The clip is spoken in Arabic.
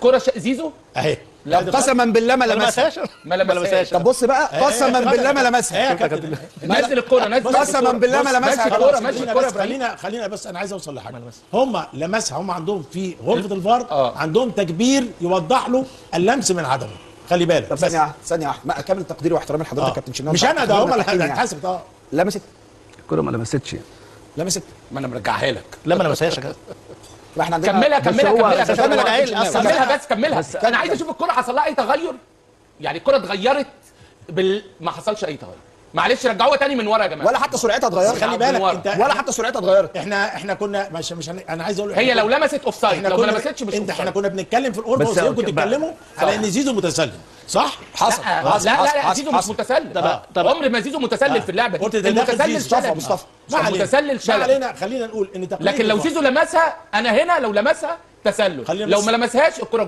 كرة زيزو اهي قسما بالله ما لمسها. ما لمسهاش. طب بص بقى، قسما بالله ما لمسها. نزل الكرة، نزل قسما بالله ما لمسها. ماشي الكرة، ماشي الكرة. خلينا بس انا عايز اوصل لحاجه. هم لمسها، هم عندهم في غرفه الفار عندهم تكبير يوضح له اللمس من عدمه. خلي بالك. طب ثانيه واحده، كامل تقديري واحترامي لحضرتك كابتن شناوي. مش انا، ده هم اللي هيتحاسب. لمست الكرة ما لمستش يعني. لمست. ما انا مرجعها لك. لا ما لمسهاش يا كابتن. احنا عندنا كملها كملها بس كملها. انا عايز اشوف الكرة حصل لها اي تغير، يعني الكرة اتغيرت ما حصلش اي تغير. معلش رجعوها تاني من ورا يا جماعه. ولا حتى سرعتها اتغيرت. خلي بالك انت، ولا حتى سرعتها اتغيرت. احنا كنا مش انا عايز اقول هي لو لمست اوف سايد، لو ما لمستش مش اوف احنا كنا بنتكلم في الغرفه وسيبكم كنتوا تتكلموا على ان زيزو متسلل، صح؟ حصل. لا زيزو مش متسلل. عمر ما زيزو متسلل في اللعبه دي. المتسلل مصطفى المتسلل شلل. خلينا نقول ان لكن لو زيزو لمسها، انا هنا لو لمسها تسلل، لو ما لمسهاش الكره